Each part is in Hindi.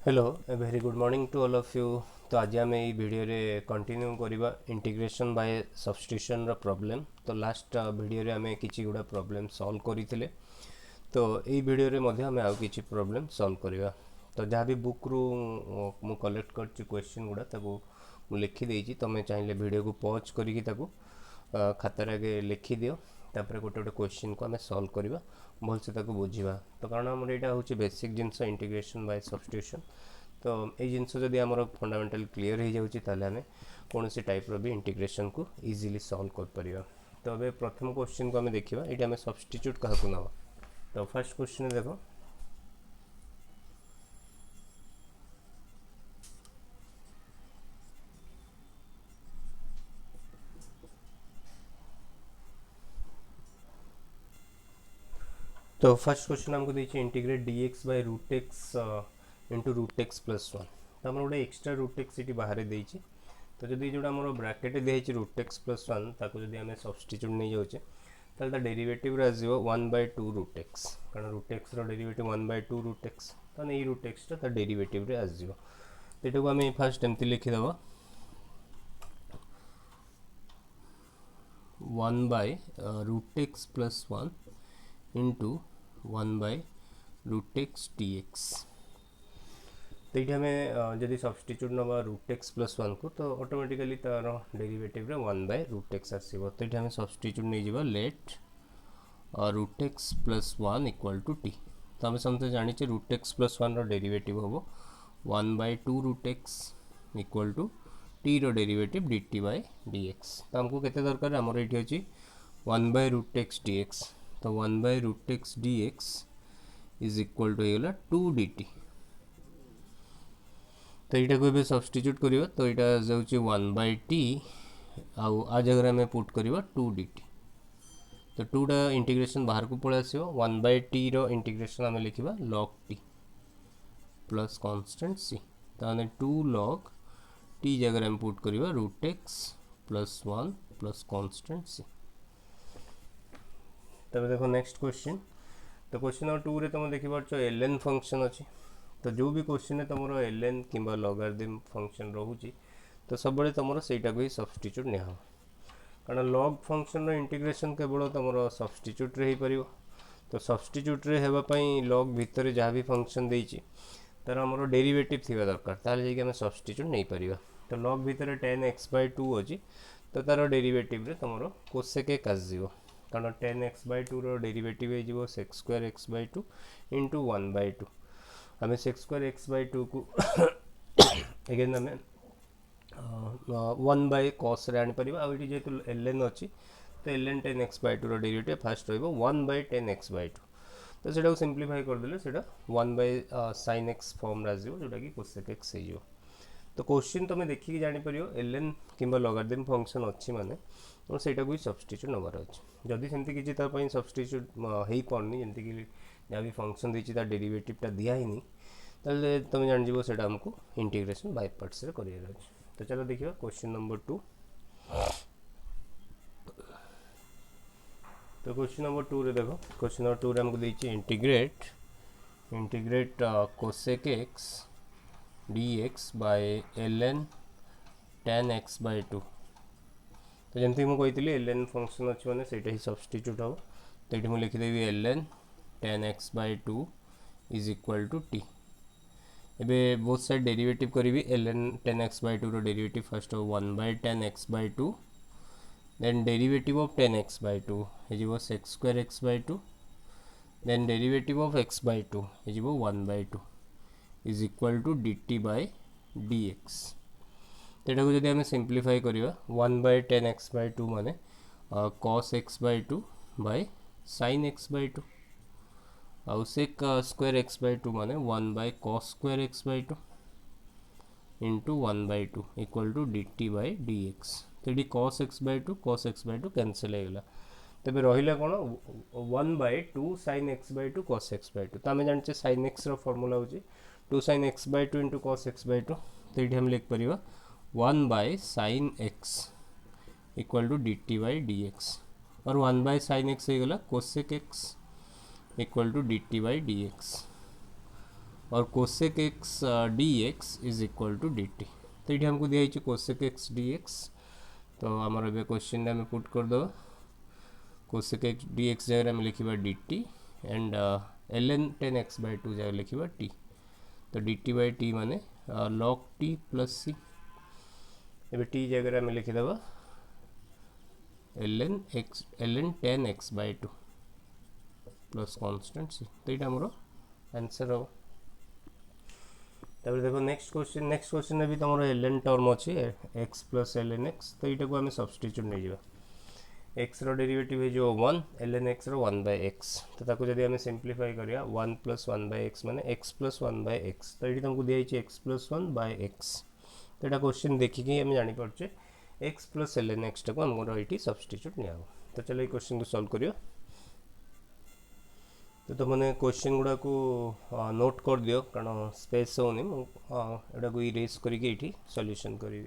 Hello a very good morning to all of you. तो आज आम ये वीडियो रे कंटिन्यू करवा इंटीग्रेशन बाय सब्स्टिट्यूशन रो प्रॉब्लम। तो लास्ट वीडियो रे आमे किछि गुडा प्रॉब्लम सॉल्व करिथिले। तो ये वीडियो रे मध्ये आमे आउ किछि प्रॉब्लम सॉल्व करवा। तो जहाँ भी बुक रू मु कलेक्ट करछि क्वेश्चन गुडा ताको मु लिखि देछि। तमे चाहिले वीडियो को पॉज करिकि ताको खातार आगे लिखि दियो। तापर गोटे गोटे क्वेश्चन को आमे सॉल्व करवा भलसे ताको बुझिबा। तो कारण हमर एटा होछि बेसिक जिंस इंटीग्रेशन बाय सब्स्टिट्यूशन। तो ये जिनस जदि आमर फंडामेंटल क्लीयर हो जाऊँगी ताले आमे कौन सी टाइप रो भी इंटीग्रेशन को इजीली सॉल्व कर परिबा। तो अबे प्रथम क्वेश्चन को आमे देखिबा। एटा आमे सब्स्टिट्यूट काहा को नबा। तो फर्स्ट क्वेश्चन देखो। तो फर्स्ट क्वेश्चन हमको देखिए integrate dx by root x into root x plus one. तो आम गोटे एक्सट्रा रूट एक्स ये बाहर देती। तो जब जो आम ब्राकेट दिखाई रूट एक्स प्लस वन ताको जब आम सब्स्टिट्यूट नहीं जाऊे ताल डेरिवेटिव आसो one by two root x. कारण root x derivative one by two root x. तो ये रूट एक्स टा डेरिवेटिव आसो। तो यहाँ आम फास्ट एमती लिखिदेव one by root x plus one into one by root x d x. तो ये आम जब सब्स्टिट्यूट नवा रूट एक्स प्लस वन को तो ऑटोमेटिकली तार derivative one by root x आसो। तो ये आम सब्स्टिट्यूट नहीं जावा let root x plus one equal to t. तो आम समझते जाने root x plus one derivative हम one by two root x equal to t रो derivative d t by d x. तो आमको केते दरकार आमर ये अच्छी one by root x d x. तो one by root x d x is equal to होगा टू डी टी। तो यहाँ को सब्स्टिट्यूट करवा। तो यहाँ जाऊँगी वन बाय टी आउ आ जगह आम पुट करवा टू डी टी। तो टूटा इंटीग्रेशन बाहर को पलि आसो। वन बाय टी रो इंटीग्रेशन आम लिखा log t plus constant c. तो आम टू लॉग टी जगह आम पुट करवा root x plus one plus constant c. तब देखो नेक्स्ट क्वेश्चन। तो क्वेश्चन नंबर टू रे तुम देखिए एल एन फंक्शन अच्छी। तो जो भी क्वेश्चन तुम एल एन कि लॉगारिथम फंक्शन रोचे तो सब तुम सहीटा को ही सब्स्टिट्यूट निया। कारण लॉग फंक्शन इंटीग्रेशन केवल तुम सब्स्टिट्यूट रे हो। तो सब्स्टिट्यूट रे हेबापई लॉग भितर जहाँ भी फंक्शन देती तार आमर डेरिवेटिव थी दरकार ताले जाके सब्स्टिट्यूट नहीं पारिबा। तो लॉग भितर टेन एक्स बाय टू अच्छी। तो तार डेरिवेटिव रे तुम कोसेक एक आसो। कारण ten x by two derivative हो sec square x by two into one by two. आम sec square x by two को एगेन आम वन बाय कॉस रे आनीपर। आगे जेहतु एल एन अच्छी तो l n tan x by two derivative first one by tan x by two. तो सेटा सिंप्लीफाई करदे से one by sine x form आसो जोटा कि कोसेक एक्स हो। तो क्वेश्चन तुम देखिए जापर एल एन कि लॉगारिथम फंक्शन अच्छी माने तो सहीटा को सब्स्टिट्यूट नबार अच्छे। जदि सेमती किसी सब्स्टिट्यूट हो पारनी जमीक जहाँ भी फंक्शन देती डेरिवेटिव दिखाही ताले तुम जान से आमको इंटीग्रेशन बाय पार्ट्स रे करार अच्छे। तो चलो देखिए क्वेश्चन नंबर टू। तो क्वेश्चन नंबर टू रे देखो। क्वेश्चन नंबर टू रे हमको देती integrate cosec x dx by l n tan x by two. तो जमती मुझे कही एल एन फंक्शन अच्छे मैंने से ही सब्स्टिट्यूट हम। तो ये मुझे लिखिदेवी l n tan x by two is equal to t. एवं बोथ साइड डेरिवेटिव करी l n tan x by two derivative first हो one by tan x by two then derivative of tan x by two हो sec square x by two then derivative of x by two हो one by two is equal to d t by d x. तो यहाँ को जब आम सिंप्लीफाई करवा one by tan x by two माने cos x by two by sine x by two आउ sec square x by two माने one by cos square x by two into one by two equal to d t by d x. तो ये cos x by two cancel होगा। तेज रहा कौन one by two sine x by two cos x by two. तो आम जाने साइन एक्स फॉर्मूला हो two sine x by two into cos x by two. तो ये हम लिख पार one by sine x equal to d t by d x और वन बाय साइन एक्स हो गला cosec x equal to d t by d x और cosec x d x is equal to d t. तो ये हमको दिखाई कोसेक एक्स डी एक्स। तो आमर ए क्वेश्चन आम पुट करदे कोसेक एक्स डी एक्स जगह आम लिखा D T and ln 10x/2 जगह लिखा टी। तो डी टी बाई टी माने log टी प्लस सी। ए टी जगह आम लिखिद ln 10x/2 प्लस कांस्टेंट सी। तो ये आमर आंसर हम। तब देखो नेक्स्ट क्वेश्चन में भी तुम ln टर्म अच्छी x प्लस ln x। तो यहाँ को आम सब्स्टिट्यूट नहीं जा x रो डेरिवेटिव है जो 1 ln x रो 1/x। तो ताको जदि आम सिंप्लीफाई करिया 1 प्लस 1/x माने x प्लस 1/x। तो ये तुमको दिखाई x प्लस 1/x। तो यहाँ क्वेश्चन देखिए आम जापारे x प्लस ln x टाक आम ये सब्स्टिट्यूट निया। तो चलो ये क्वेश्चन को सॉल्व करियो। तो तुमने क्वेश्चन गुड़ा को नोट कर दियो कारण स्पेस होनी मुझे को इरेज करके सॉल्यूशन करी।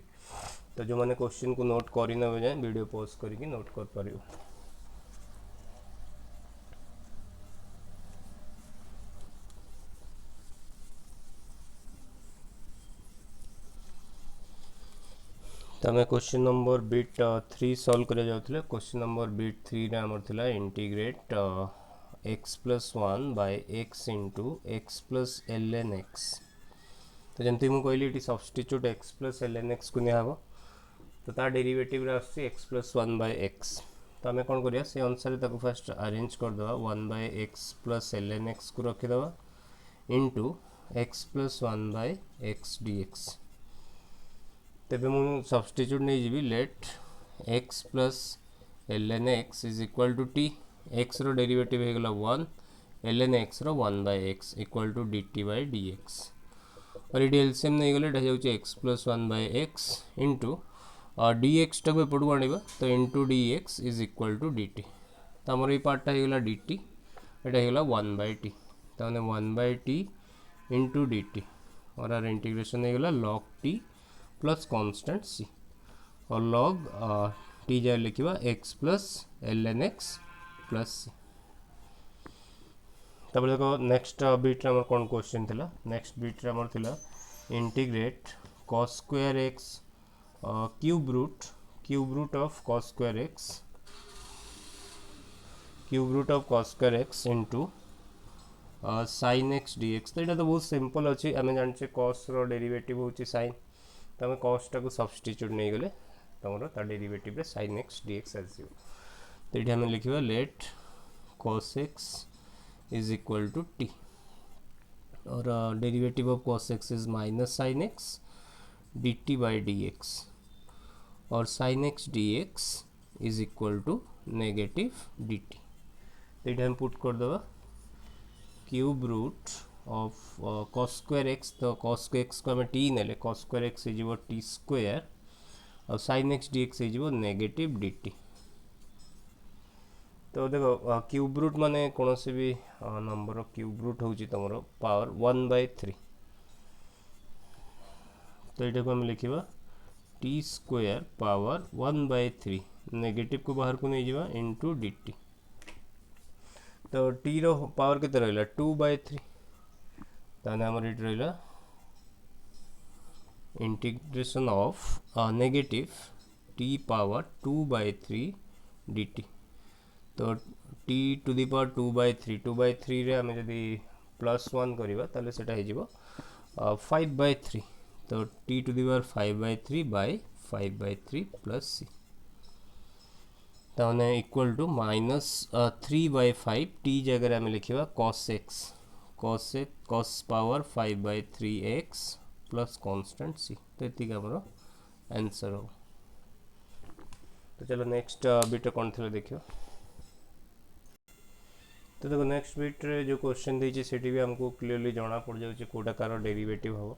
तो जो मैंने क्वेश्चन को नोट कर जाए वीडियो पॉज करके नोट कर पार। तो आम क्वेश्चन नंबर बिट 3 सॉल्व कर जाऊँ। क्वेश्चन नंबर बिट 3 आमर थिला integrate x plus 1 by x into x plus ln x। तो जमती मुझे कहली ये substitute x plus ln x को निया। तो तार डेरिवेटिव आसुची x प्लस 1 बाय x। तो आम कौन करिया से अनुसार ताको फर्स्ट अरेंज करदे 1 by x plus ln x को रखीदे into x plus 1 by x dx। तेबे मुझे सब्स्टिट्यूट नहीं जीवी let x plus ln x is equal to t। x रो डेरिवेटिव हो गला 1 ln x रो 1 by x equal to dt by dx। और ये एलसीएम नहीं गले एटा जाउची x plus 1 by x into dx टाक एपट को आनिबा। तो into dx is equal to dt। तो आमर ये पार्टा हो गला dt एटा हो गला 1 बाय t। तो 1 बाय t इंटू dt और आर इंटीग्रेशन हो गला log t plus constant c और log t जगह लिखा x plus ln x plus c। तब देखो नेक्स्ट बीट आम कौन क्वेश्चन थिला। नेक्स्ट बीट आम थिला integrate cos square x cube root of cos square x into sin x dx। तो यहाँ तो बहुत सिंपल अच्छी आम जाने cos रो डेरिवेटिव होची sin। तो आम cos टाक सब्स्टिट्यूट नहीं गले तुम तार डेरिवेटिव रे sin x dx आसो। तो ये आम लिखा let cos x is equal to t और derivative of cos x is minus sin x dt by dx और sin x dx is equal to negative dt। तो ये हम पुट कर दबा cube root of cos square x। तो cos x को आम t ने cos स्क्वायर x हो t स्क्वायर और sin x dx हो नेगेटिव dt। तो देखो क्यूब रूट माने कौन से भी नंबर क्यूब रूट हूँ तुम पावर 1/3। तो ये को आम लिखा टी स्क्वायर पावर 1/3 नेगेटिव को बाहर को नहीं जावा इंटू डी टी। तो टी रो पावर के रहा 2/3। ताने आमर ये रहा integration of negative T power 2/3 D t. तो t टू दी पावर 2/3 रे आम जदि प्लस 1 करवा ताले सेटा हो 5/3। तो t to the power 5/3 by 5/3 plus c। ताने इक्वल टू माइनस 3/5 t जगह आम लिखा cos power 5/3x plus constant c। तो ये आमर आंसर हो। तो चलो नेक्स्ट बिट कौन थी देखियो। तो देखो नेक्स्ट बीट रे जो क्वेश्चन देछि सेठी भी हमको क्लियरली जाना पड़ जाउछि कोटा कार डेरिवेटिव हो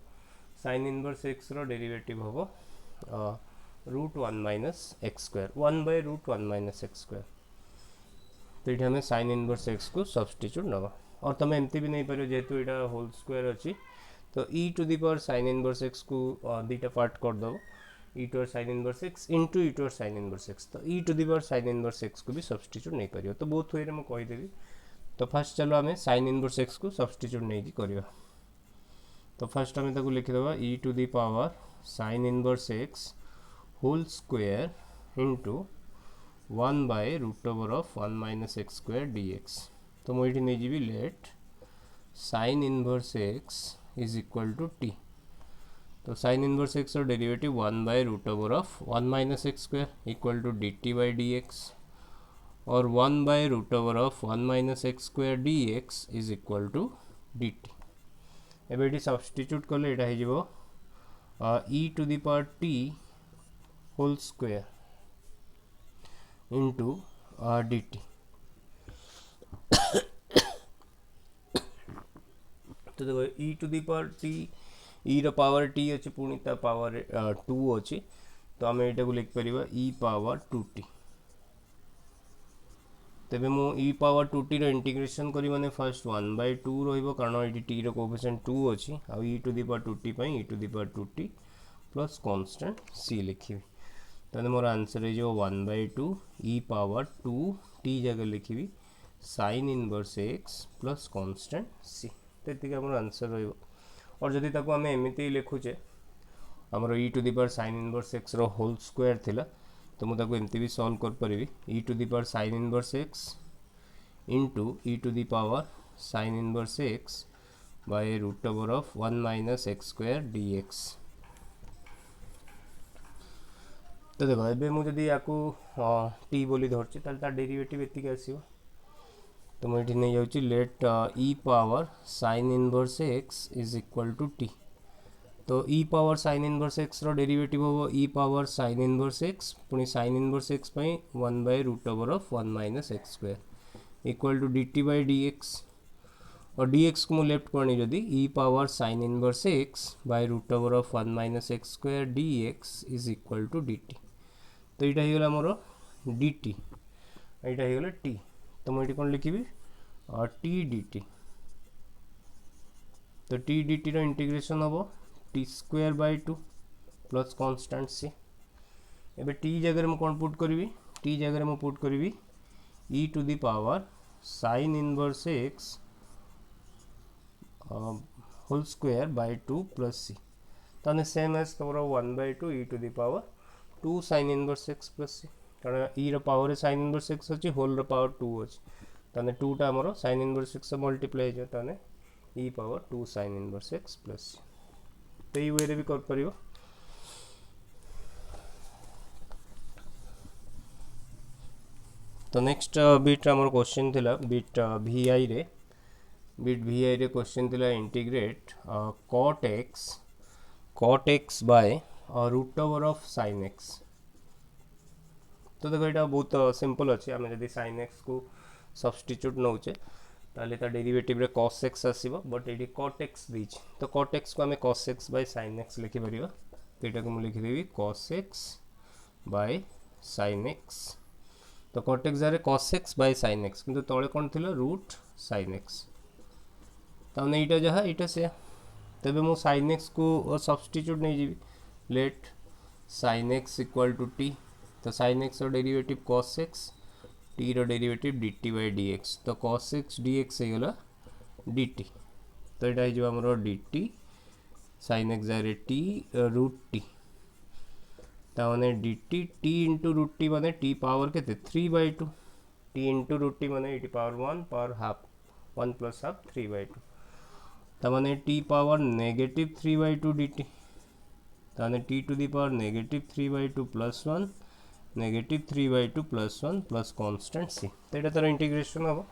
sin इनवर्स x रो डेरिवेटिव हो √1 minus x square 1/√1 minus x square. तो ये हमें sin इनवर्स x को सब्स्टिट्यूट नवा और तुम एमती भी नहीं पारो जेहेतु ये होल स्क्वायर अच्छी। तो e to the power sin inverse x को दुईटा पार्ट कर दो e to sin inverse x into e to sin inverse x। तो e to the power sin inverse x को भी सब्स्टिट्यूट नहीं पार। तो बहुत वे मुझे कहीदेवी। तो फास्ट चलो आम sin इनवर्स x को सब्स्टिट्यूट नहीं करवा। तो फर्स्ट आम ताको लिखिदेवा e to the power sine inverse x whole square into 1 by root over of 1 minus x square dx। तो मुझे नहीं जी let sine inverse x is equal to t. तो साइन इनवर्स एक्स और derivative 1 by root over of 1 minus x square equal to d t by d x और 1 by root over of 1 minus x square d x is equal to d t. एबे ये सब्स्टिट्यूट कले यहाँ e to the power t whole square into d t. तो देखो e to the power t e रो पावर टी अच्छे पुणी ता पावर 2 अच्छे तो आम यहाँ को लिखिपर ई पावर 2t। तेबे मु ई पावर 2t रो इंटीग्रेशन करी माने फर्स्ट 1/2 रहिबो कारण ये टी रो कोएफिशिएंट 2 अच्छी आ ई टू दी पावर 2t पई e to the power 2t plus constant c लिखिबी। तो मोर आंसर है जो 1/2 ई पावर 2t जगह लिखिबी sin inverse x plus constant c। तो ये आम आंसर रहिबो। और जदि ताको आम एमती लिखुचे आमर e to the power sine inverse x रो होल स्क्वायर थिला तो मुझे एमती भी सॉल्व कर पारिबी e to the power sine inverse x into e to the power sine inverse x by root over of 1 minus x square dx। तो देखो एबे मुझे जदि याकू टी बोली धरछि ताल तार डेरिवेटिव एतिक आसीबो। तो मुझे नहीं जाऊँ let e power sine inverse x is equal to t. तो e power sine inverse x रो डेरिवेटिव हो e power sine inverse x पुणी साइन इनवर्स एक्स पई 1 by root over of 1 minus x square equal to d t by d x. और डी एक्स को मुझे लेफ्ट करनी जदि e power sine inverse x by root over of 1 minus x square d x is equal to d t. तो यहाँ होगा मोर डी टी यहाँ होगा टी। तो मुझे कौन लिखी टी डी टी। तो टी डी टी रो इंटीग्रेशन हम t square by 2 plus constant c. एबे टी जगह में कौन पुट करी टी जगह में पुट करी e to the power sine inverse x whole square by 2 plus c. तो सेम एज तुम 1/2 e to the power 2 sine inverse x plus c कारण ई रो पावर साइन इनवर्स एक्स अच्छी होल रो पावर 2 अच्छी ताने 2 टा हमरो साइन इनवर्स एक्स से मल्टीप्लाई हो ताने e power 2 sine inverse x plus c. तो ये वे भी कर परियो। तो नेक्स्ट बिट हमर क्वेश्चन थिला बिट वीआई रे क्वेश्चन थिला integrate cot x by root over of sin x। तो देखो यहाँ बहुत सिंपल अच्छे आम जब sin x को सब्स्टिट्यूट नौचे ताले ता डेरिवेटिव रे cos x आसीबो बट ये cot x दीच तो cot x को आम cos x by sin x लिखि परिबा। तो यहाँ को मुझे लिखिदेवी cos x by sin x। तो cot x जारे cos x by sin x किंतु तले कौन थिला रूट sin x। तो यहाँ जहाँ यहाँ से तेबे मु sin x को सब्स्टिट्यूट नहीं जीवी let sin x equal to t। तो sin x और डेरिवेटिव cos x t रो डेरिवेटिव dt बाय dx। तो cos x dx हो गला dt। तो यहाँ जो हमरो dt sin x जारे t रूट t ताने dt t into root t माने t पावर के 3/2 t इंटू रूट t माने e power 1 power half 1 plus half 3/2 ताने t पावर नेगेटिव 3/2 dt ताने t to the power negative 3/2 plus 1 negative 3/2 plus 1 plus constant c। तो यहाँ तार इंटीग्रेशन हम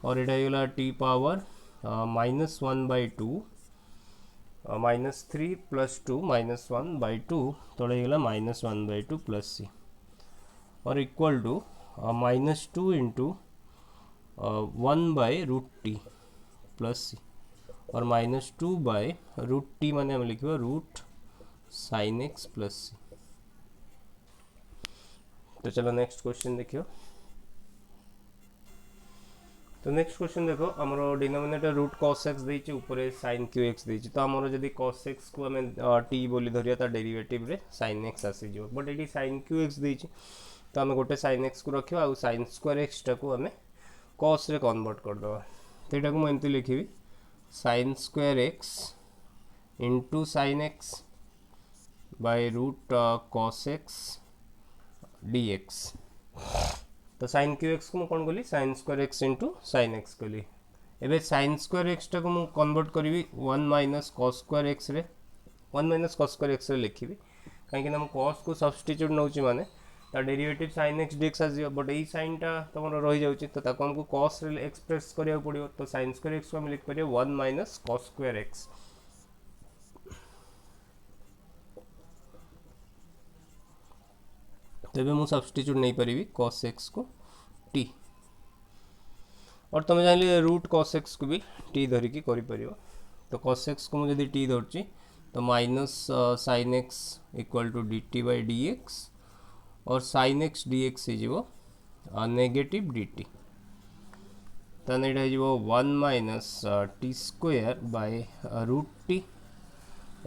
और यहाँ होगा t पावर -1/2 -3 प्लस 2 -1/2 तो ये -1/2 प्लस c और equal to -2 into 1/√t plus c और -2 बाय रूट टी माने हम लिखा root sine x plus c. तो चलो नेक्स्ट क्वेश्चन देखियो। तो नेक्स्ट क्वेश्चन देखो हमरो डिनोमिनेटर रूट cos x देछि ऊपर sin q x देछि। तो हमरो जदी cos x को हमें t बोली धरिया ता डेरिवेटिव रे sin x आसी जो but eighty sin q x देछि तो हमें गोटे sin x को रखियो आ sin स्क्वायर x टा को हमें cos रे कन्वर्ट कर दवा। तो एटा को मैं एंती लिखिबी sin square x into sine x by root cos x dx। तो साइन क्यू एक्स को कौन कली sine square x into sine x कली। एबे साइन स्क्वायर एक्स टाक मु कन्वर्ट करी 1 minus cos square X ray 1 minus cos square X ray लिखी कहीं ना कॉस को सब्स्टिट्यूट नौ माने ता डेरिवेटिव sin x dx आसो बट यही साइन टा तुम रही जाऊँगी तो हमको cos रे एक्सप्रेस करिया पड़ो तो sin स्क्वायर x को हम लिख पारे 1 माइनस cos स्क्वायर x। तेबे मु सब्स्टिट्यूट नहीं पारिबी cos x को t और तुम जानले रूट cos x को भी t धरिकी करि परिबो। तो cos x को मुझे t धरची तो minus sin x equal to dt by dx और sin x dx हो नेगेटिव dt तन एटा हो 1 minus t square by root t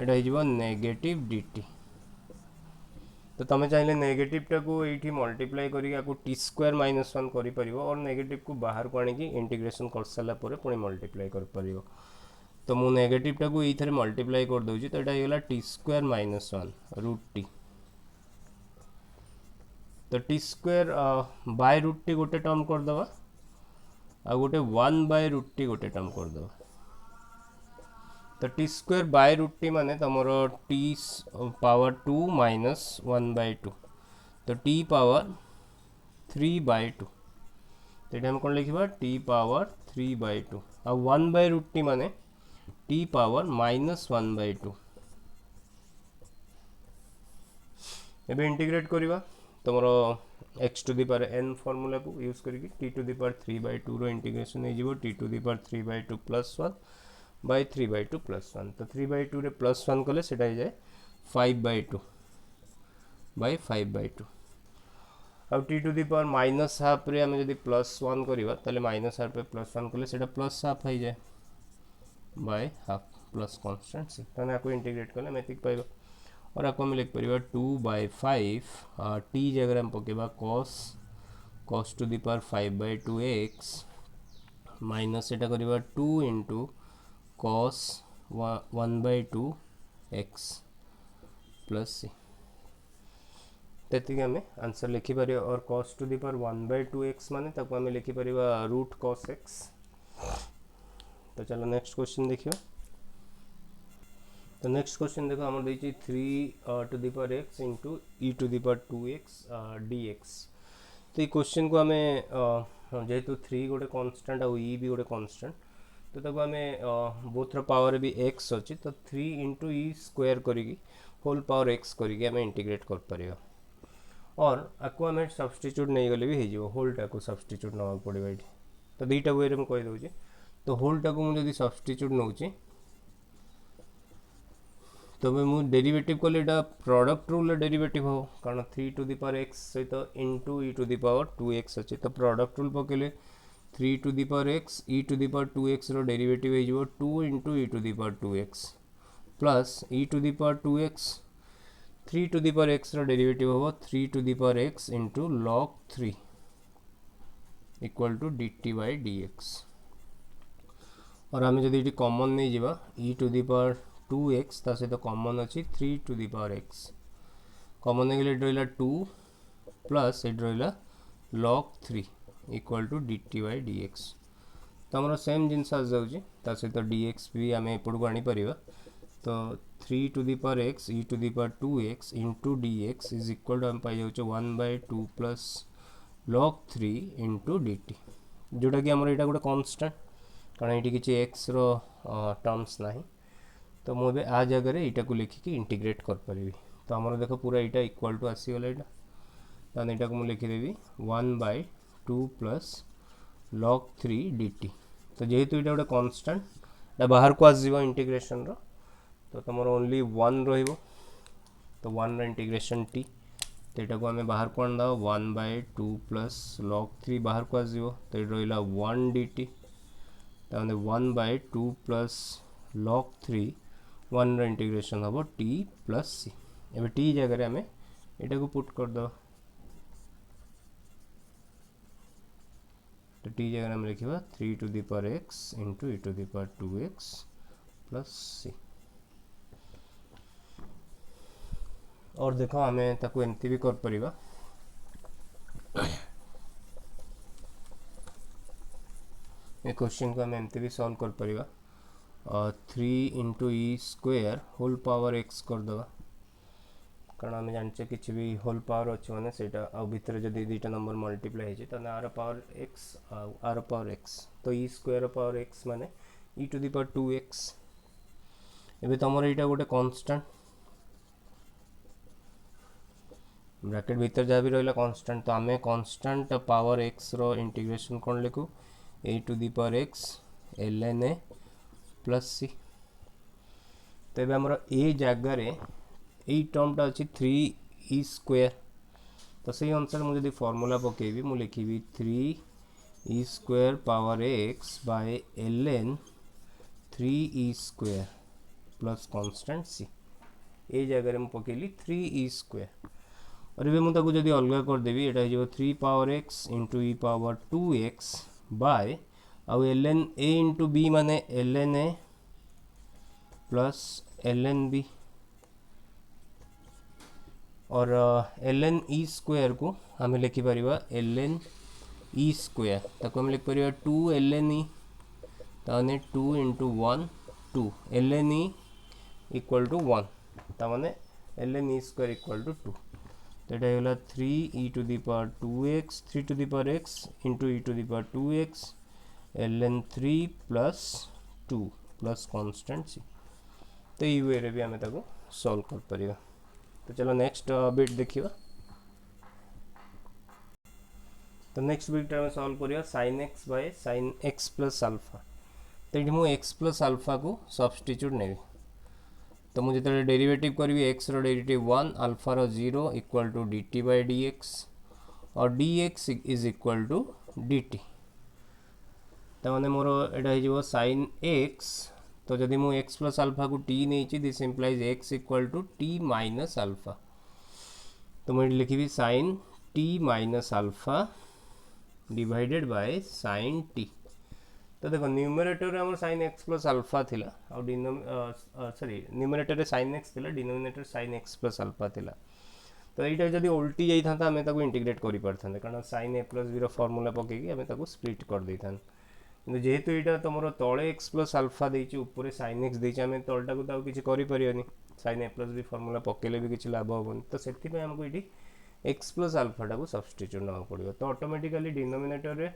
एटा हो नेगेटिव dt। तो तुम चाहिए नेगेटिव टा को ये मल्टीप्लाई करके टी स्क्वायर माइनस 1 कर और नेगेटिव को बाहर को आनिकी इंटीग्रेशन कर सारा पुणी मल्टीप्लाई कर पारिबो। तो मु नेगेटिव टा को ये मल्टीप्लाई कर दूची तो यहाँ होगा t square minus 1 root t. तो t square by root t गोटे टर्म करदे आ गोटे 1 बाय रूट टी गोटे टर्म करदे। तो t square by root t माने तुमर टी पावर 2 माइनस 1 बाय 2 तो टी पावर 3 बाय 2 तो ये हम कौन लिखा टी पावर 3 बाय 2 आ 1 बाय रूट टी माने टी पावर माइनस 1 बाय 2। एबे इंटीग्रेट करिवा तुमरो x to the power n formula को यूज करके t to the power 3 by 2 रो इंटीग्रेशन हो जिवो t to the power 3 by 2 plus 1 by 3 by 2 plus 1 तो 3 बाय 2 रे प्लस 1 कले सेटा हो जाए 5 बाय 2 बाय 5 बाय 2 अब t to the power minus half रे हम जदी प्लस 1 करिवा तले माइनस हाफ पे प्लस 1 कले सेटा प्लस हाफ हो जाए बाय हाफ प्लस कांस्टेंट से तने आपको इंटीग्रेट करले मैथिक पाइबा और आपको हम लिख परिबा 2 बाय 5 t जगह हम पकेबा cos to the power 5 by 2 x minus सेटा करिबा 2 into cos 1 by 2 x plus c तेतिक हमें आंसर लिखि पारे और cos to the power 1 by 2 x माने ताको हमें लिखि परिबा रूट cos x। तो चलो नेक्स्ट क्वेश्चन देखियो। तो नेक्स्ट क्वेश्चन देखो हमर देछि 3 to the power x into e to the power 2x dx। तो ये क्वेश्चन को हमें जेहेतु 3 गोटे कांस्टेंट और e भी गोटे कांस्टेंट तो ताको हमें बोथ रो पावर भी x अछि तो 3 इंटू e स्क्वायर करिकी होल पावर x करिकी हमें इंटीग्रेट कर परियो और आपको हमें सब्स्टिट्यूट नहीं गले भी हे जिवो होल टा को सब्स्टिट्यूट नवा पड़िबा एठी। तो दुईटा वे रे हम कहि दउची तो होल टा को मु जदी सब्स्टिट्यूट नउची तो मु डेरिवेटिव को लेटा प्रोडक्ट रूल डेरिवेटिव हो कारण 3 टू दी पावर x सहित into e to the power 2x अछि तो प्रोडक्ट रूल पकेले 3 to the power x e to the power 2x रो डेरिवेटिव हे जिवो 2 into e to the power 2x plus e to the power 2x 3 to the power x रो डेरिवेटिव हो 3 to the power x into log 3 equal to dt by dx। और आम जब ये कॉमन नहीं जावा e to the power 2x ता सहित कॉमन अच्छी 3 to the power x common नहीं गले रहा 2 प्लस ये रहा log 3 equal to dt by dx। तो आम सेम जिनस आ जाऊँगी सहित dx भी आम एपटू आनी पारिबा तो 3 to the power x e to the power 2x into dx is equal to आम पाई जाऊँ 1 by 2 plus log 3 into dt जोटा कि आमर यहाँ गोटे कांस्टेंट कारण ये किसी एक्स रो टर्म्स ना तो मुझे आ जगह यहाँ को लिखिकी इंटीग्रेट कर पारि। तो आमर देख पूरा यहाँ इक्वल टू आसीगला यहाँ ताने यहाँ को मुझे लिखिदेवी 1 बाय 2 प्लस log 3 dt। तो जेहेतु यहाँ गोटे कांस्टेंट बाहर को आसव इंटीग्रेशन रो तो तुम ओनली 1 रो तो 1 रो इंटीग्रेशन t तो यहाँ को आम बाहर को आना 1 बाय 2 प्लस log 3 बाहर को आसव तो ये रहा 1 dt ताने 1 by 2 plus log 3 1 row integration हम t प्लस सी एबे t जगह आम यहाँ को पुट कर दो तो t जगह आम लिखा 3 to the power x into e to the power 2x plus c. और देखो आम ताको एमती भी कर परिबा ये क्वेश्चन को आम एमती भी सॉल्व कर परिबा 3 into E square whole power x करदे कारण आम जाने कि भी होल पावर अच्छे मैंने से भितर जब दुईटा नंबर मल्टीप्लाई हो आर पावर एक्स आर पावर एक्स तो ई स्क्वायर पावर एक्स माने ई टू दी पावर 2x एबे तुम यहाँ गोटे कन्स्टाट ब्रैकेट भीतर जहाँ भी रहा कन्स्टाट तो आम कन्स्टाट पावर एक्स रो इंटीग्रेशन कौन लिखू a to the power x l n a plus c तो ये आमर ए जगार यही टर्मटा अच्छी 3 ई स्क्वायर तो से अनुसार मुझे फर्मूला पकेबी मु लिखी 3 e square power x by l n 3 e square plus constant c ए जगह में पकेली 3 ई स्क्वायर और ये मुझे जब अलग करदेवी यहाँ 3 power x into e power 2x by आउ l n a into b माने l n a plus l n b और एल एन ई स्क्वायर को आम लिखिपर एल एन ई स्क्वायर ताको आम लिखिपर 2 एल एन ई ताने 2 into 1 2 l n e equal to 1 ताने l n e square equal to 2 तो ये होगा 3 e to the power 2x 3 to the power x into e to the power 2x l n 3 plus 2 plus constant c तो ये वे भी आम सॉल्व कर परिया। तो चलो नेक्स्ट बिट देखिए तो नेक्स्ट बिट आम सॉल्व करिया sin x by sin x plus alpha तो ये मुझे x प्लस अल्फा को सब्स्टिट्यूट नेबी तो मुझे जो डेरिवेटिव करी एक्स डेरिवेटिव 1 अल्फा रो 0 equal to d t by d x और d x is equal to d t तो मैंने मोर यहाँ sin x तो जदि मु x प्लस अल्फा को t नहीं this implies x equal to t minus alpha तो मुझे लिखी sin t minus alpha divided by sin t तो देखो न्यूमरेटर आम sin x प्लस अल्फा थिला और सॉरी न्यूमरेटर sin x थिला denominator sin x plus alpha थिला तो यहाँ जब उल्टी जाता आम इंटीग्रेट कर पारता कारण sin a plus b formula पकईकि आम स्प्लिट कर दे था जेहेतु यहाँ तुम तले एक्स प्लस अल्फा देती ऊपर sin x देती आम तलटा को तो किसी करें sin a plus b formula पकेले भी किसी लाभ हेनी तो से आमको ये एक्स प्लस अल्फाटा को सब्स्टिट्यूट ना पड़ो तो ऑटोमेटिकली डिनोमिनेटर रे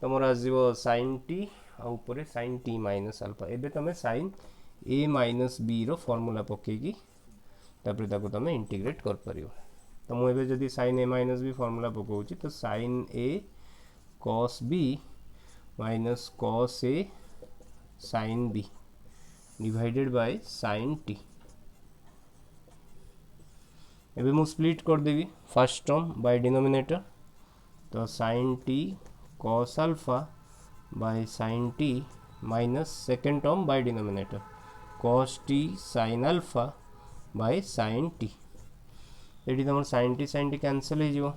तुम आसो sin t आउपर sin t माइनस अल्फा एबे तुम sin a माइनस b रो फॉर्मूला पकईकि तुम इंटीग्रेट कर पारियो तो मुझे जब sin a minus b formula पकाऊँ तो sin a cos b minus cos a sin b divided by sin t एबे मु स्प्लिट कर देवी फर्स्ट टर्म बाय डिनोमिनेटर तो sin t cos alpha by sin t minus second term by denominator cos t sin alpha by sin t ये तुम sin t कैंसल हो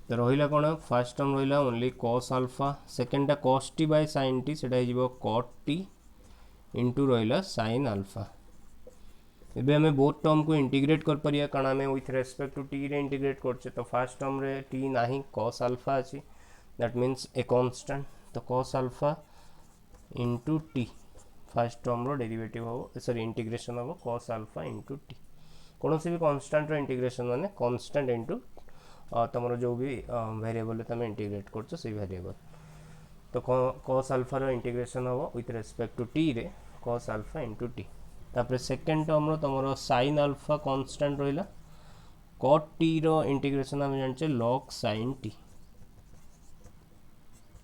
तो रहा कौन फास्ट टर्म रहा ओनली cos अल्फा सेकेंडटा cos t by sin t से cot t इंटू रहा sin अल्फा एबे हमें बोथ टर्म को इंटीग्रेट कर पारिया कारण आम विथ रेस्पेक्ट टू टी रे इंटीग्रेट करछे तो फास्ट टर्म रे टी नाही cos अल्फा अच्छी दैट मीन्स ए कांस्टेंट तो cos alpha into t first term रो डेरिवेटिव हम सॉरी इंटीग्रेशन हम cos अल्फा इंटू टी कौन सी भी कांस्टेंट रो इंटीग्रेशन माने कांस्टेंट इंटू तुम जो भी वेरिएबल तुम इंटीग्रेट कर वेरिएबल तो cos अल्फा रो इंटीग्रेशन हम विथ रेस्पेक्ट टू टी रे cos अल्फा इंटू टी तापर सेकेंड टर्म रो तुम sin अल्फा कांस्टेंट रहा cot t रो इंटीग्रेशन आम जाने log sin t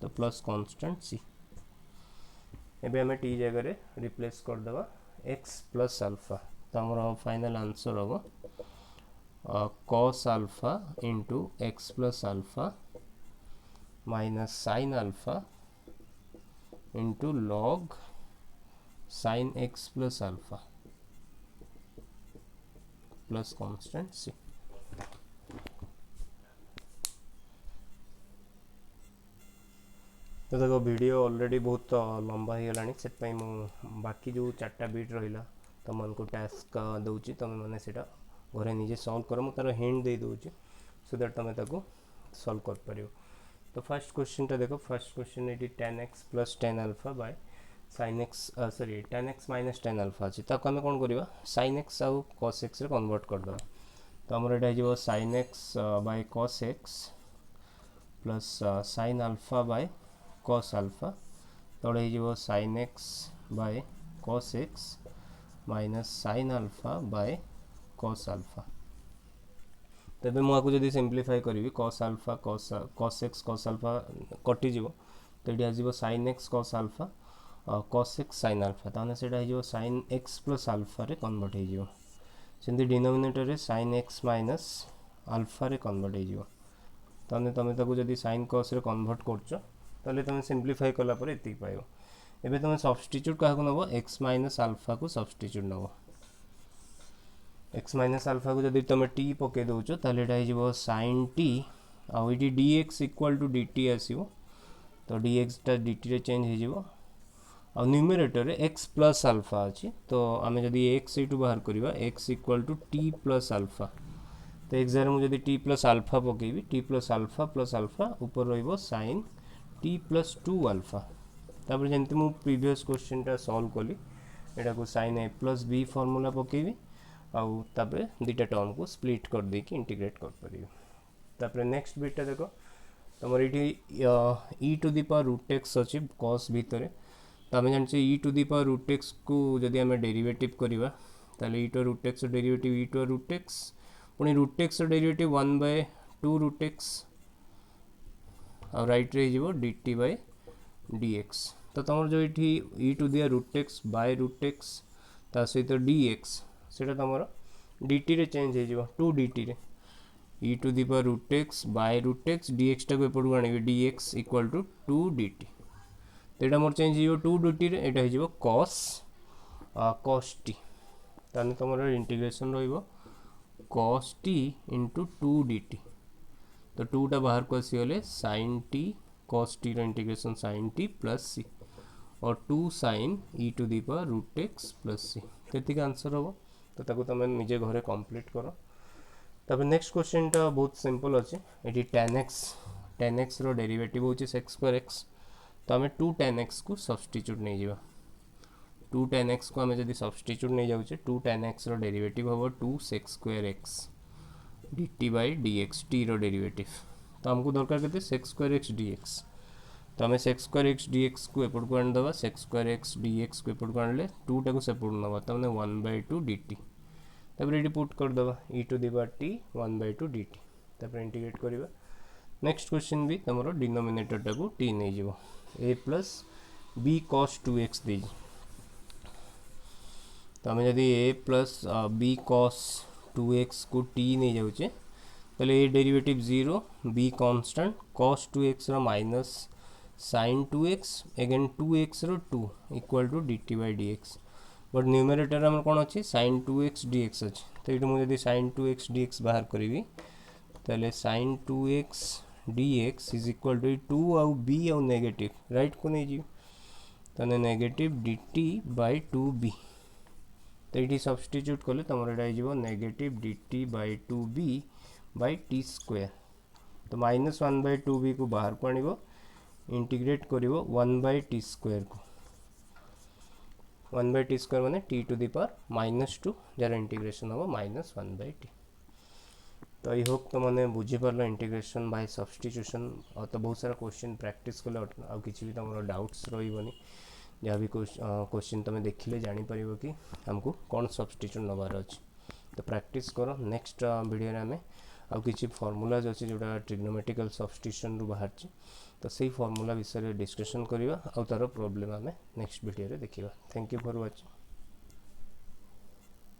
तो प्लस कांस्टेंट c एबे हमें टी जगह रिप्लेस कर देवा x प्लस अल्फा तो आम फाइनल आंसर हम cos alpha into x plus alpha minus sin alpha into log sin x plus alpha plus constant c तो देखो वीडियो ऑलरेडी बहुत लंबा हो गलानी से बाकी जो 4टा बीट रहा तुमको टास्क दूची तुम मैंने सेटा घरे निजे सॉल्व कर मु तार हिंट दे दूची सो दैट तुम ताको सॉल्व कर पारियो। तो फर्स्ट क्वेश्चन टा देखो फर्स्ट क्वेश्चन ये tan x plus tan alpha by sin x sorry tan x minus tan alpha अच्छी ताको आम कौन करवा sin x आउ cos x रे कन्वर्ट करदे। तो आमर ये sin x by cos x plus sin alpha by cos alpha तले हो sin x by cos x minus sin alpha by cos alpha. तेबे मुझे जब सिंप्लीफाई करी cos alpha cos x cos alpha कटिज तो ये आज sin x cos alpha cos x sin alpha ताने सेटा हो sin x प्लस अल्फा रे कन्वर्ट हो सेमती डिनोमिनेटर रे sin x माइनस अल्फा रे कन्वर्ट हो ताने तुम ताको जदी sin cos रे कन्वर्ट करछ ताले तुम सिंप्लीफाई कला पर एति पाइबो। एबे तुम सब्स्टिट्यूट का नबो x माइनस अल्फा को सब्स्टिट्यूट नबो x माइनस अल्फा को जब तुम टी पके दौच ताले एटा sin t आउ ये dx इक्वल टू dt आसो तो dx टा dt रे चेंज हो आ न्यूमरेटर रे x प्लस अल्फा अच्छी तो आम जब x ये बाहर करवा x equal to t plus alpha तो एग्जाम मुझे टी प्लस अल्फा पकेबी टी प्लस अल्फा ऊपर रहिबो sin t प्लस 2 अल्फा तापर जंती मु प्रीवियस क्वेश्चन टा सॉल्व कली एटा को sin a plus b formula पकेबी आउ तापर दुटा टर्म को स्प्लिट कर दे कि इंटीग्रेट कर परियो। तापर नेक्स्ट बिटा देखो तमर इटी e to the power root x अछि cos भितर तो आम जान e to the power root x को जदि आम डेरिवेटिव करवा ताले e to root x derivative e to root x पुणी root x derivative 1/2 root x और राइट रे हो dt बाय dx तो तुम जो ये e to the root x by root x ता सहित dx सेटा तुम dt रे चेंज हो 2 dt रे e to the power root x by root x dx टा को एपटू आनिबे dx इक्वल टू 2 dt तो एटा मोर चेंज हो 2 dt रे एटा हो cos cos t ताने तुम इंटीग्रेशन रहिबो cos t इंटू 2 dt तो 2 टा बाहर को आसीगले sin t cos t रो integration sin t plus c और 2 sin e to the power root x plus c तेतिक आंसर हम तो ताको तुम निजे घरे कंप्लीट करो। तब नेक्स्ट क्वेश्चन टा बहुत सिंपल अच्छे ये tan x रो डेरिवेटिव होची sec स्क्वायर x तो आम 2 tan x को सब्स्टिट्यूट नहीं जावा 2 tan x को आम जब सब्स्टिट्यूट नहीं जाऊे 2 tan x रो डेरिवेटिव हम 2 sec square x dt by dx t रो डेरिवेटिव तो हमको दरकार के sec स्क्वायर x dx तो आम sec स्क्वायर x dx को एपट को आनीदे sec स्क्वायर x dx को एपट को आनले 2 टा को सेपट नवा तो 1/2 dt तब ये पुट कर दबा e to the power t 1/2 dt तब इंटीग्रेट करबा। नेक्स्ट क्वेश्चन भी तुम डिनोमिनेटर टा को t नहीं जीवो a plus b cos 2x दे तो आम जदि a plus b cos 2x को t नहीं जाऊे ताले a derivative 0 b constant cos 2x रो minus sin 2x again 2x रो 2 equal to dt by dx but numerator हम कौन अच्छी sin 2x dx अच्छी तो ये मुझे sin 2x dx बाहर करी ताले sin 2x dx is equal to 2 आउ b आउ नेगेटिव राइट को नहीं जीव ताने नेगेटिव dt बाय 2b तो ये सब्स्टिट्यूट कले तुम ये negative dt by 2b by t square तो माइनस 1/2b को बाहर को आनिबो इंटीग्रेट करिवो 1/t स्क्वायर को 1/t स्क्वायर माने t टू द पावर -2 जार इंटीग्रेशन हम -1/t। तो आई होप तो मैंने बुझी पार इंटीग्रेशन बाय सब्स्टिट्यूशन और तो बहुत सारा क्वेश्चन प्रैक्टिस कले आउ किसी भी तुम डाउट्स रही जहाँ भी क्वेश्चन तुम देखिले जापर कि हमको कौन सब्स्टिट्यूट नबार अच्छे तो प्रैक्टिस करो। नेक्स्ट वीडियो आम आउ किसी फॉर्मूलाज अच्छे जोटा ट्रिग्नोमेट्रिकल सब्स्टिट्यूशन रु बाहर तो सही फॉर्मूला विषय डिस्कशन करवा आउ तार प्रॉब्लम आम नेक्स्ट वीडियो देखा। Thank you for watching.